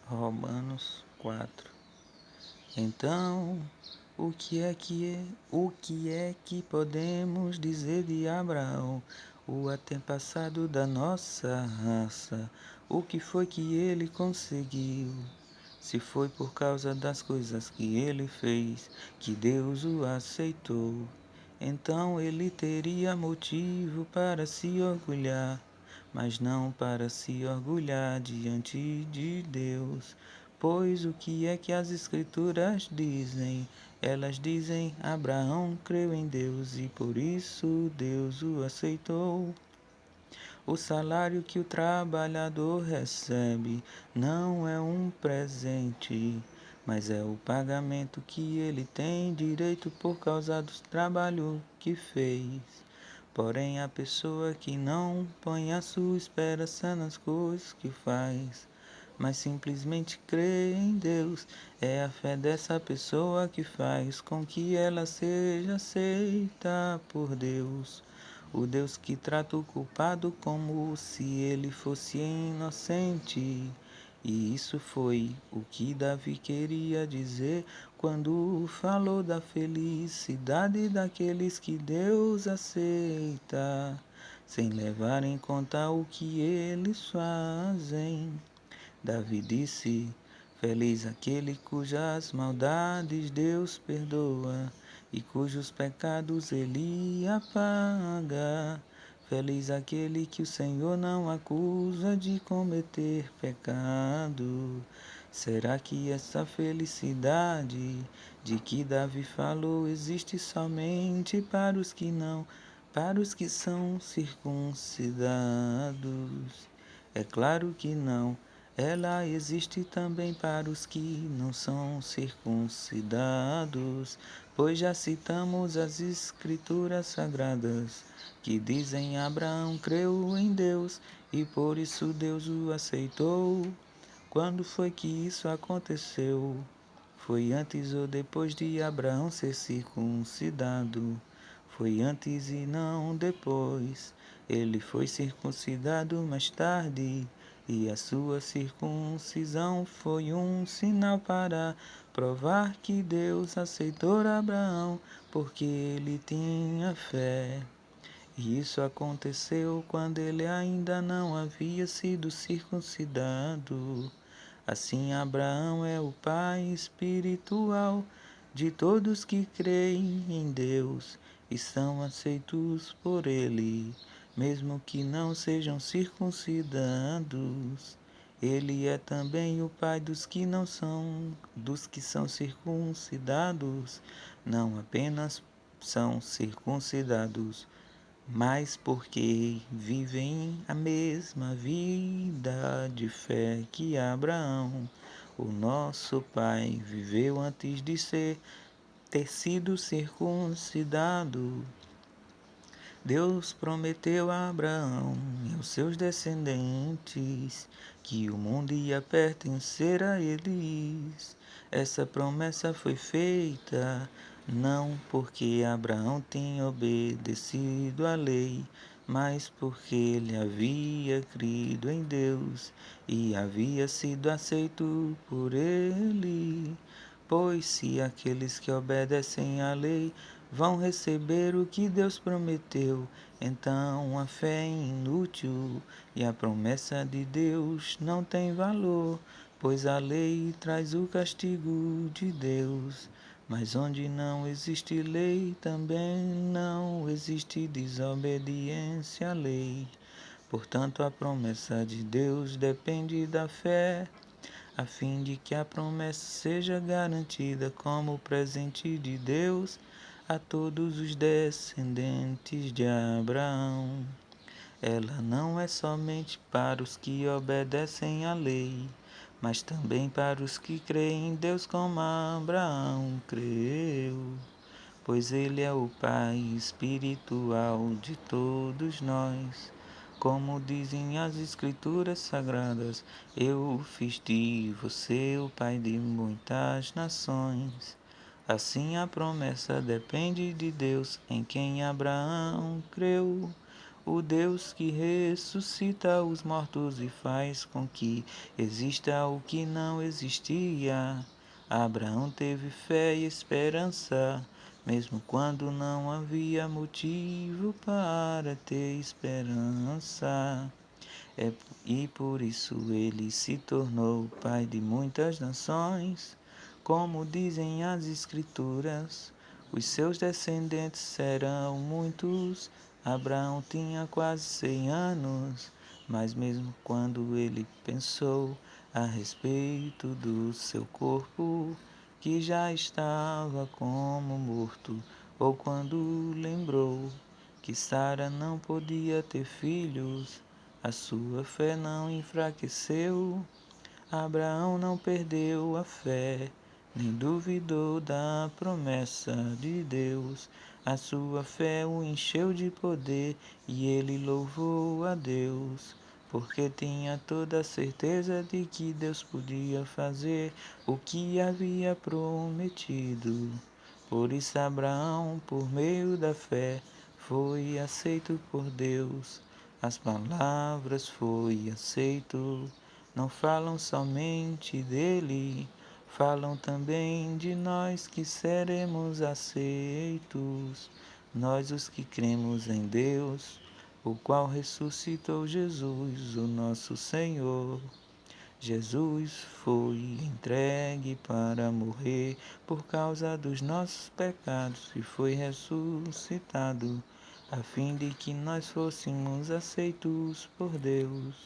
Romanos 4. Então, o que é que podemos dizer de Abraão, o antepassado da nossa raça? O que foi que ele conseguiu? Se foi por causa das coisas que ele fez, que Deus o aceitou, então ele teria motivo para se orgulhar, mas não para se orgulhar diante de Deus. Pois o que é que as Escrituras dizem? Elas dizem: Abraão creu em Deus e por isso Deus o aceitou. O salário que o trabalhador recebe não é um presente, mas é o pagamento que ele tem direito por causa do trabalho que fez. Porém, a pessoa que não põe a sua esperança nas coisas que faz, mas simplesmente crê em Deus, é a fé dessa pessoa que faz com que ela seja aceita por Deus. O Deus que trata o culpado como se ele fosse inocente. E isso foi o que Davi queria dizer quando falou da felicidade daqueles que Deus aceita, sem levar em conta o que eles fazem. Davi disse: Feliz aquele cujas maldades Deus perdoa e cujos pecados ele apaga. Feliz aquele que o Senhor não acusa de cometer pecado. Será que essa felicidade de que Davi falou existe somente para os que não, para os que são circuncidados? É claro que não. Ela existe também para os que não são circuncidados, pois já citamos as Escrituras Sagradas, que dizem: Abraão creu em Deus e por isso Deus o aceitou. Quando foi que isso aconteceu? Foi antes ou depois de Abraão ser circuncidado? Foi antes e não depois. Ele foi circuncidado mais tarde, e a sua circuncisão foi um sinal para provar que Deus aceitou Abraão, porque ele tinha fé. E isso aconteceu quando ele ainda não havia sido circuncidado. Assim, Abraão é o pai espiritual de todos que creem em Deus e são aceitos por ele, mesmo que não sejam circuncidados. Ele é também o pai dos que não são, dos que são circuncidados, não apenas são circuncidados, mas porque vivem a mesma vida de fé que Abraão, o nosso pai, viveu antes de ter sido circuncidado. Deus prometeu a Abraão e aos seus descendentes que o mundo ia pertencer a eles. Essa promessa foi feita não porque Abraão tinha obedecido à lei, mas porque ele havia crido em Deus e havia sido aceito por ele. Pois se aqueles que obedecem à lei vão receber o que Deus prometeu, então a fé é inútil e a promessa de Deus não tem valor, pois a lei traz o castigo de Deus. Mas onde não existe lei, também não existe desobediência à lei. Portanto, a promessa de Deus depende da fé, a fim de que a promessa seja garantida como presente de Deus a todos os descendentes de Abraão. Ela não é somente para os que obedecem à lei, mas também para os que creem em Deus como Abraão creu, pois ele é o pai espiritual de todos nós. Como dizem as Escrituras Sagradas, eu fiz de você o pai de muitas nações. Assim a promessa depende de Deus, em quem Abraão creu. o Deus que ressuscita os mortos e faz com que exista o que não existia. Abraão teve fé e esperança, mesmo quando não havia motivo para ter esperança. E por isso ele se tornou pai de muitas nações, como dizem as Escrituras. Os seus descendentes serão muitos. Abraão tinha quase 100 anos, mas mesmo quando ele pensou a respeito do seu corpo, que já estava como morto, ou quando lembrou que Sara não podia ter filhos, a sua fé não enfraqueceu. Abraão não perdeu a fé, nem duvidou da promessa de Deus. A sua fé o encheu de poder e ele louvou a Deus, porque tinha toda a certeza de que Deus podia fazer o que havia prometido. Por isso Abraão, por meio da fé, foi aceito por Deus. As palavras foi aceito. Não falam somente dele, falam também de nós que seremos aceitos. Nós os que cremos em Deus, o qual ressuscitou Jesus, o nosso Senhor. Jesus foi entregue para morrer por causa dos nossos pecados e foi ressuscitado, a fim de que nós fôssemos aceitos por Deus.